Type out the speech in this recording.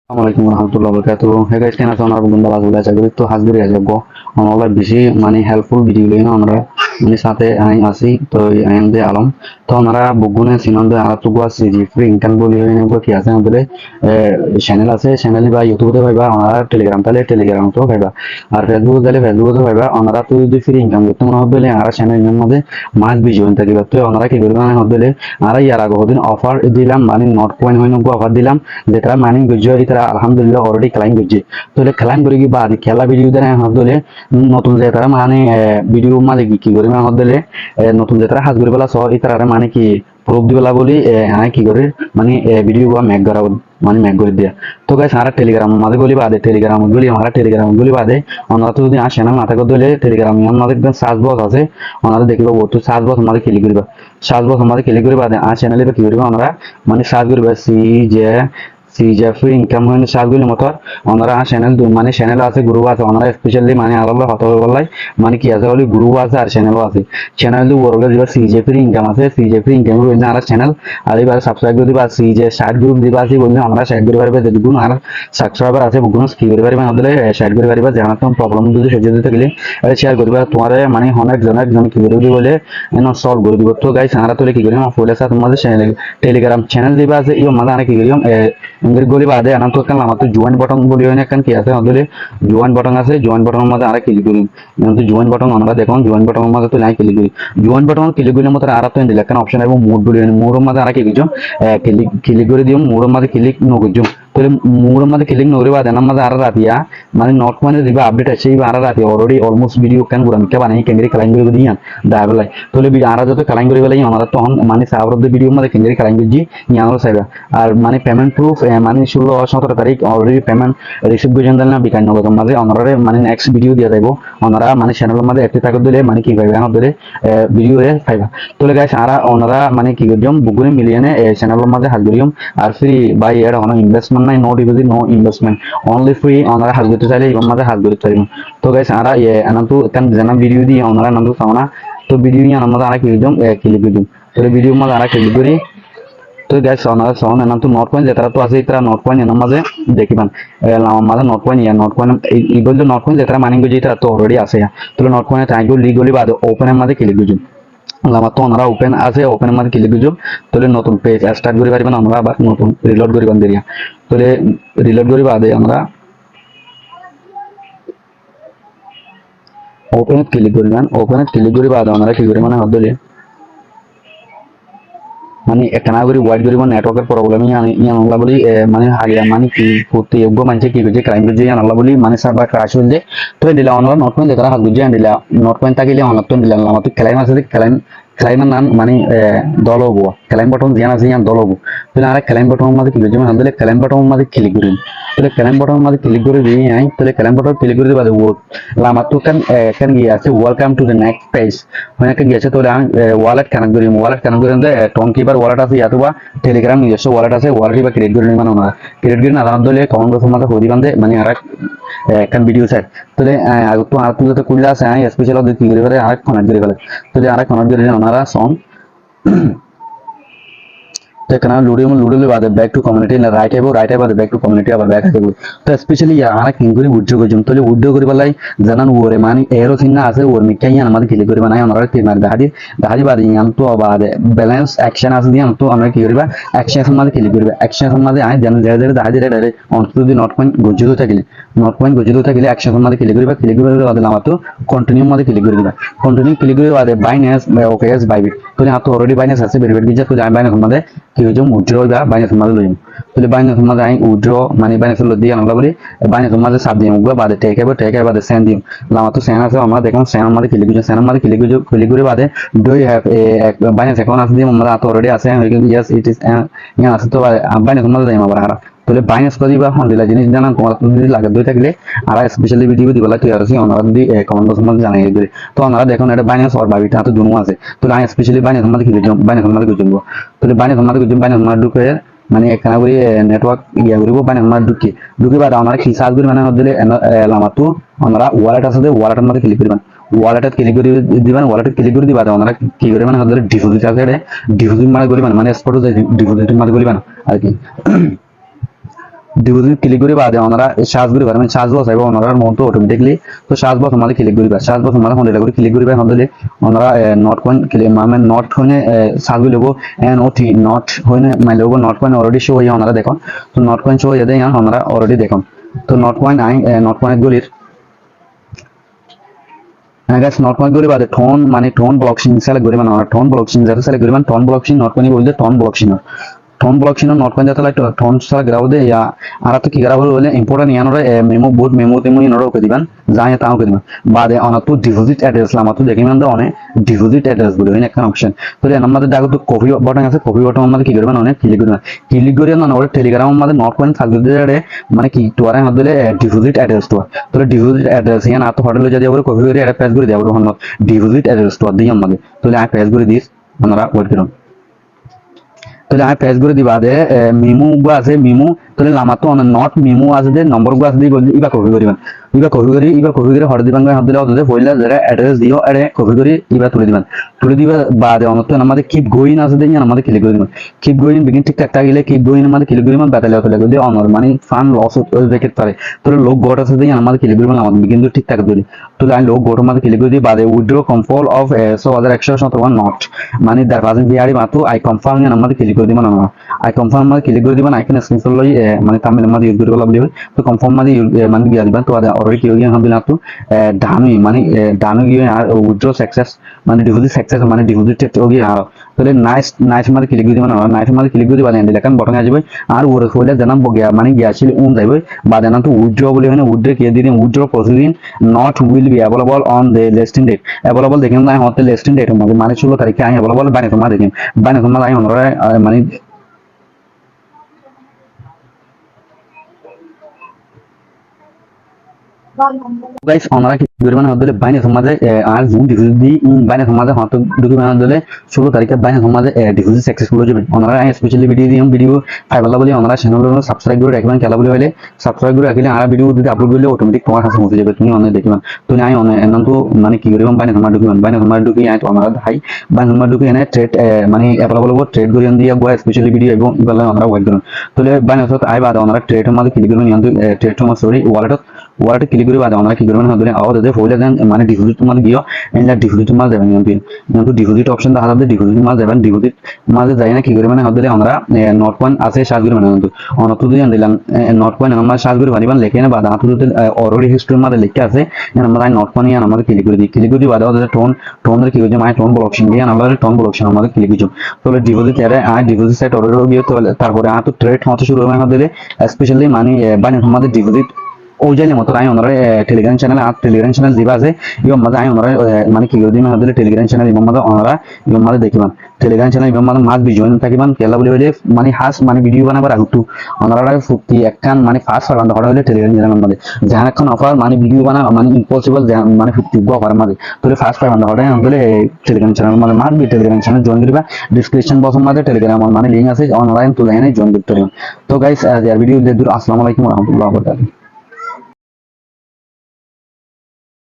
Assalamualaikum warahmatullahi wabarakatuh. Hey guys, kena sonar bunda lagu baca gitu tuh hasbir ya jago. Onola bisi mani helpful video ini onora ini sate aing asi to aing de alam. To onora bugune sinon de aratu gua siji free kan boli ini gua kiasa ondele channel আছে channel বা YouTube তে পাইবা onora telegram তালে telegram তো পাইবা আর Facebook তালে Facebook তো পাইবা onora তো যদি ফ্রি ইনকাম করতে মনে হবেলে আর channel এর মধ্যে মাস ভিডিও থাকিবা তো onora কি করবে মানে হবেলে আর ইয়ার আগে দিন অফার দিলাম মানে নট পয়েন্ট হইন গো অফার দিলাম যেটা মানে গজ্জ এটা আলহামদুলিল্লাহ অলরেডি ক্লাইম গজ্জি তো ক্লাইম করে কি বাদ খেলা ভিডিও দেন হবেলে নতুন যেটা মানে ভিডিও মানে কি করে মানে হবেলে নতুন যেটা হাজ করে বলা সহ এটা মানে কি প্রুফ দিবেলা বলি আই কি করে মানে ভিডিও বা ম্যাক করা মানে ম্যাক করে দিয়া তো গাইস আর টেলিগ্রাম মাঝে গলি বাদে টেলিগ্রাম গলি আমরা টেলিগ্রাম গলি বাদে আমরা তো যদি আসে না মাথা করে দিলে টেলিগ্রাম আমাদের একদম সার্চ বক্স আছে আমরা দেখব ও তো সার্চ বক্স আমাদের ক্লিক করবা সার্চ বক্স আমাদের ক্লিক করে বাদে আর চ্যানেলে কি করব আমরা মানে সার্চ করবা সিজে ফ্রি ইনকাম হইন সার্চ করলে মত আমরা চ্যানেল মানে চ্যানেল আছে গ্রুপ আছে আমরা স্পেশালি মানে আলাদা কথা বললাই মানে কি আছে বলি গ্রুপ আছে আর চ্যানেলও আছে চ্যানেল ওরলে দিবা সিজে ফ্রি ইনকাম আছে সিজে ফ্রি ইনকাম হইন আর চ্যানেল আর এবার সাবস্ক্রাইব করে দিবা সিজে শার্ট গ্রুপ দিবা আছে বললে আমরা শেয়ার করে পারবে দেখুন আর সাবস্ক্রাইবার আছে বুকুন কি করে পারবে আমাদের শেয়ার করে পারবে জানা তো প্রবলেম যদি সহ্য দিতে গেলে শেয়ার করবে তোমার মানে অনেক জন কি করে দিব বলে এনো সলভ করে দিব তো গাইস আমরা তো কি করি ফুল আছে তোমাদের চ্যানেল টেলিগ্রাম চ্যানেল দিবা আছে ইও মাদা কি করি এর গলি বাদে আনা তো কাল আমার তো জয়েন বাটন বলি হয় না কারণ কি আছে আমাদের জয়েন বাটন আছে জয়েন বাটনের মধ্যে আরা ক্লিক করি তো জয়েন বাটন আমরা দেখুন জয়েন বাটনের মধ্যে তো নাই ক্লিক করি জয়েন বাটন ক্লিক করলে মতো আর তো দিলে কারণ অপশন এবং মোড বলি মোডের মধ্যে আরা কি করছো ক্লিক করে দিও মোডের মধ্যে ক্লিক নকরছো তাহলে মোডের মধ্যে ক্লিক নকরে বাদে আমার মধ্যে আরা রাতিয়া মানে নট মানে দিবা আপডেট আছে এই আরা রাতি অলরেডি অলমোস্ট ভিডিও কেন পুরান কে বানাই কেঙ্গরি ক্লাইম করে দিই দাইবেলাই তাহলে আরা যত ক্লাইম করে বেলাই আমরা তখন মানে সাবরদ ভিডিও মধ্যে কেঙ্গরি ক্লাইম করছি ইয়ানো সাইবা আর মানে পেমেন্ট প্রুফ মানে 16-17 তারিখ অলরেডি পেমেন্ট রিসিভ করে জানলেন না বিকাশ নগদ মাঝে অনারে মানে নেক্সট ভিডিও দিয়ে যাইব ওনারা মানে চ্যানেলের মধ্যে একটি থাকত দিলে মানে কি পাইবে আমার ধরে ভিডিও এ পাইবা তাহলে গাইস আর ওনারা মানে কি করজম বুগুনে মিলিয়নে চ্যানেলের মধ্যে হাত করিম আর ফ্রি বাই এর কোনো ইনভেস্টমেন্ট নাই no deposit no investment only free ওনারা হাত করতে চাইলে এর মধ্যে হাত করতে পারিম তো গাইস আর আনন্তু কান জানা ভিডিও দিয়ে ওনারা আনন্তু সামনা তো ভিডিও নিয়ে আমরা আর কি করজম ক্লিক করজম তো ভিডিও মধ্যে আর ক্লিক করি তো গাইস ওনারা সাউন্ড এনাম তো নট পয়েন্ট যেটা তো আছে এটা নট পয়েন্ট এনাম মাঝে দেখিবান আমাদের not point yeah not point এই বলতে নট পয়েন্ট যেটা মানিং যেটা তো অলরেডি আছে তো নট পয়েন্ট টাইগো লিগলি বাদ ওপেন এর মধ্যে ক্লিক করুন আমার তো ওনারা ওপেন আছে ওপেন এর মধ্যে ক্লিক করুন তাহলে নতুন পেজ স্টার্ট করে পারবেন আমরা আবার নতুন রিলোড করিবান দেরিয়া তাহলে রিলোড করি বাদে আমরা ওপেন ক্লিক করিবান ওপেন ক্লিক করি বাদে আমরা কি করি মানে হদলে মানে একটা না করি ওয়াইড করিব নেটওয়ার্কের প্রবলেম ইয়ানলা বলি মানে হারিয়া মানে কি করতে যোগ্য মানুষ কি করছে ক্রাইম করছে ইয়ানলা বলি মানে সার্ভার ক্রাশ হয়ে যায় তো দিলা অনলা নট পয়েন্ট যেটা হাত বুঝে দিলা নট পয়েন্ট থাকিলে অনলা তো দিলা আমার তো ক্লাইম আছে ক্লাইমের নাম মানে দল হবো ক্লাইম বাটন জ্ঞান আছে ইয়ান দল হবো তাহলে আর ক্লাইম বাটনের মধ্যে কি করছে মানে ক্লাইম বাটনের মধ্যে ক্লিক করি তাহলে ক্লাইম বাটনের মধ্যে ক্লিক করে দিয়ে আই তাহলে ক্লাইম বাটন ক্লিক করে দিবা ওয়ার্ড আমার তো কান গিয়ে আছে welcome to the next page মানে একটা গিয়েছে তাহলে আমি ওয়ালেট কানেক্ট করি ওয়ালেট কানেক্ট করে টন কিপার ওয়ালেট আছে ইয়াতো বা টেলিগ্রাম নিজস্ব ওয়ালেট আছে ওয়ালেট বা ক্রিয়েট করে মানে না ক্রিয়েট করে না দলে কমেন্ট বক্সের মধ্যে হরি বান্ধে মানে আর একটা ভিডিও সেট তাহলে তো আর তুই তো কুল্লা আছে আই স্পেশাল কি করে ফেলে আর কানেক্ট করে ফেলে তাহলে আর কানেক্ট করে ওনারা সং तो एक लूडो बाद बैक टू कम्युनिटी राइट बाद बैक टू कम्युनिटी अब बैक आगे तो स्पेशली यहाँ किंग उद्योग तो उद्योग कर जानान ओरे मानी एरो चिन्ह आसे ओर मिक्का यहाँ हमारे क्लिक कर बनाए हमारा तीन मार दादी दादी बाद यहाँ तो बाद बैलेंस एक्शन आसे दिया तो हमें की करबा एक्शन हमारे क्लिक करबा एक्शन हमारे आए जन धीरे धीरे दादी धीरे अंत যদি নট পয়েন্ট গজিত থাকিলে एक्शन हमारे क्लिक कर बाद नाम तो कंटिन्यू हमारे क्लिक कर दिबा कंटिन्यू क्लिक कर बाद बाइनेंस ओकेएस बाइबिट तो यहाँ तो ऑलरेडी बाइनेंस আছে বেরিবেট গিয়ে তো বাইনেন্স हमारे কি হইছে উইথড্র বা বাইনাস মাঝে লইম তাহলে বাইনাস মাঝে আই উইথড্র মানে বাইনাস ল দিয়ে আমরা বলি বাইনাস মাঝে সাব দিম গো বাদে টেক বাদে সেন্ড দিম লামা তো সেন্ড আছে আমরা দেখুন সেন্ড মাঝে ক্লিক করছি সেন্ড মাঝে ক্লিক করে বাদে do you have a binance account আছে দিম আমরা তো অলরেডি আছে ইয়েস ইট ইজ ইয়া আছে তো বাইনাস মাঝে দিম আবার আর তাহলে বাইনাস করে দিবা হন দিলা জিনিস জানা তোমার যদি লাগে দুই থাকলে আর স্পেশালি ভিডিও দিবলা তুই আর আছে আমরা যদি কমেন্ট বক্স মধ্যে জানাই দিবে তো আমরা দেখুন এটা বাইনাস আর বাবিটা তো দুনো আছে তো আই স্পেশালি বাইনাস মাঝে ক্লিক করব বাইনাস মাঝে ক্লিক করব তাহলে বাইনাস মাঝে বাইনাস মাঝে ঢুকে মানে একখানা করে নেটওয়ার্ক ইয়া করব বাইনাস মাঝে ঢুকে বাদ আমরা কি সার্চ করি মানে দিলে লামা তো আমরা ওয়ালেট আছে ওয়ালেটের মধ্যে ক্লিক করবেন ওয়ালেটে ক্লিক করে দিবেন ওয়ালেটে ক্লিক করে দিবা আমরা কি করে মানে ডিপোজিট আছে ডিপোজিট মানে করিবেন মানে স্পট ডিপোজিট মানে করিবেন আর কি ডিপোজিট ক্লিক করি বাদে ওনারা সার্চ করি পারবেন, সার্চ বক্স আইব ওনারা মতো অটোমেটিকলি। তো সার্চ বক্স আমাদের ক্লিক করি সার্চ বক্স আমাদের ফোন করে ক্লিক করি হলে ওনারা নট কয়েন ক্লিক মানে নট কয়েনে সার্চ করি logo N O T not হইনে মাইলে logo not coin already show হইয়া ওনারা দেখুন। তো নট কয়েন শো হইয়া দেয় ওনারা অলরেডি দেখুন। তো not coin I not coin গুলির গাইস নট কয়েন গুলি বাদে টোন মানে টোন ব্লকচেইন সেলেক্ট করি মানে টোন ব্লকচেইন যারা সেলেক্ট করি মানে টোন ব্লকচেইন নট কয়েন বলতে tone blockchain tone blockchain not coin যাতে লাইট টোন সারা গ্রাউ দে ইয়া আর তো কি গ্রাউ বলে ইম্পর্টেন্ট ইয়ানোরে মেমো বহুত মেমো তেমো ইনোরে ওকে দিবেন যাই তাও করে দিবেন বাদে অনা তো ডিপোজিট অ্যাড্রেস লামা তো দেখি মানে অনেক ডিপোজিট অ্যাড্রেস বলে হয় একটা অপশন। তো আমাদের দেখো তো কপি বাটন আছে, কপি বাটন আমাদের কি করবেন অনেক ক্লিক করবেন, ক্লিক করে না ওর টেলিগ্রাম আমাদের নট কয়েন থাকবে যে মানে কি তোরা আমাদের ডিপোজিট অ্যাড্রেস তো তো ডিপোজিট অ্যাড্রেস ইয়ান আতো হোটেল যদি আমরা কপি করে এটা পেজ করে দেব তখন ডিপোজিট অ্যাড্রেস তো দিই আমাদের। তো আই পেজ করে দিস আপনারা ওয়েট করুন। তাহলে আমি পেজ করে দিবা দে মিমু গো আছে মিমু তাহলে আমার তো নট মিমু আছে দে নম্বর গো আছে দি বলি ইবা কপি করিবেন ইবা কপি করে হড় দিবেন হড় দিলে পয়লা যারা অ্যাড্রেস দিও এরে কপি করে ইবা তুলে দিবা বাদে অনত আমাদের কিপ গোইং আছে দেন আমাদের ক্লিক করে দিবেন কিপ গোইং বিগিন ঠিকঠাক থাকলে কিপ গোইং আমাদের ক্লিক করে দিবেন বাতালে হতে লাগবে অনর মানে ফান লস হতে দেখতে পারে। তাহলে লোক গোট আছে দেন আমাদের ক্লিক করে আমাদের বিগিন ঠিকঠাক দিলে তো আমি লোক গোট আমাদের ক্লিক করে দিই বাদে উইথড্র কনফার্ম অফ 100,100 নট মানে দ্যাট ওয়াজন্ট বিআরই মাত্র আই কনফার্ম আমাদের ক্লিক করে দিবেন আমরা আই কনফার্ম আমাদের ক্লিক করে দিবেন আইকন স্ক্রিনশট লই মানে তামিল আমাদের ইউজ করে বলা বলি তো কনফার্ম আমাদের মানে গিয়ে দিবেন তো অলরেডি কি হয়ে গেল তো ডামি মানে ডামি গিয়ে আর উইথড্র সাকসেস মানে ডিপোজিট সাকসেস মানে ডিপোজিট হয়ে গিয়ে আর তাহলে নাইস নাইস আমাদের ক্লিক করে দিবেন নাইস আমাদের ক্লিক করে দিবেন এন্ড বটন আসবে আর ওর ফলে জানাম গিয়া মানে গিয়াছিল যাইবে বা জানাম তো উইথড্র বলি মানে উইথড্র কে দিন withdraw proceeding not will be available on the listing date available দেখেন না হতে লিস্টিং ডেট মানে 16 তারিখে আই অ্যাভেলেবল বাইরে তোমার দেখেন বাইরে তোমার আই ওনারা মানে গাইস ওনারা কি করবেন হদলে বাইনে সমাজে আর জুন ডিভিজ দি বাইনে সমাজে হত দুটো হদলে 16 তারিখে বাইনে সমাজে ডিভিজ সাকসেসফুল হয়ে যাবে। ওনারা স্পেশালি ভিডিও আইবালা বলি ওনারা চ্যানেলগুলো সাবস্ক্রাইব করে রাখবেন খেলা বলি হলে সাবস্ক্রাইব করে রাখলে আর ভিডিও যদি আপলোড করলে অটোমেটিক তোমার কাছে পৌঁছে যাবে তুমি অনেক দেখবেন। তো আমি অনেক এমন তো মানে কি করবেন বাইনে সমাজ ঢুকবেন বাইনে সমাজ ঢুকি আই তো আমরা হাই বাইনে সমাজ ঢুকি এনে ট্রেড মানে অ্যাভেলেবল ট্রেড করে দিয়ে গো স্পেশালি ভিডিও এবং ইবালা আমরা ওয়েট করুন। তাহলে বাইনে সমাজ আই বাদ ওনারা ট্রেড মধ্যে ক্লিক করবেন কিন্তু ট্রেড তোমার সরি ওয়ালেট ক্লিক করে বাদ আমরা কি করবেন হদলে আওয়াজ দে ফলে দেন মানে ডিপোজিট তোমার গিয়ে এন্ড ডিপোজিট মাল দেবেন কিন্তু ডিপোজিট অপশন দেখা যাবে ডিপোজিট মাল দেবেন ডিপোজিট মাল যাই না কি করে মানে হদলে আমরা নট কয়েন আছে সার্চ করে মানে কিন্তু অনত দিয়ে দিলাম নট কয়েন আমরা সার্চ করে পারিবান লেখে না বাদ হাতে অলরেডি হিস্ট্রির মধ্যে লেখা আছে আমরা নট কয়েন ইয়ান আমাদের ক্লিক করে দিই ক্লিক করে বাদ ওদের টোন কি করে মানে টোন ব্লকচেইন দিয়ে আমরা টোন ব্লকচেইন আমাদের ক্লিক দিই তাহলে ডিপোজিট এর ডিপোজিট সাইট অলরেডি গিয়ে তারপরে তো ট্রেড হতে শুরু হয় আমাদের স্পেশালি মানে বাইরে আমাদের ডিপোজিট ওই জানি মতো আই ওনারা টেলিগ্রাম চ্যানেল আর টেলিগ্রাম চ্যানেল দিবা আছে এবং মাঝে আই ওনারা মানে কি করে দিন আমাদের টেলিগ্রাম চ্যানেল এবং মাঝে ওনারা এবং মাঝে দেখিবান টেলিগ্রাম চ্যানেল এবং মাঝে মাছ ভিডিও থাকিবান কেলা বলে হইলে মানে হাস মানে ভিডিও বানাবার আগটু ওনারা ফুটি একখান মানে ফার্স্ট বান্ধা হওয়া হলে টেলিগ্রাম চ্যানেল মাঝে যাহার এখন অফার মানে ভিডিও বানা মানে ইম্পসিবল মানে ফুটি অফার মাঝে তাহলে ফার্স্ট বান্ধা হওয়া হলে টেলিগ্রাম চ্যানেল মানে মাঝে টেলিগ্রাম চ্যানেল জয়েন করিবা ডিসক্রিপশন বক্স মাঝে টেলিগ্রাম মানে লিঙ্ক আছে অনলাইন তো লাইনে জয়েন করতে পারবেন। তো গাইস ভিডিও দূর আসসালামু আলাইকুম ওয়া রাহমাতুল্লাহি ওয়া বারাকাতুহু।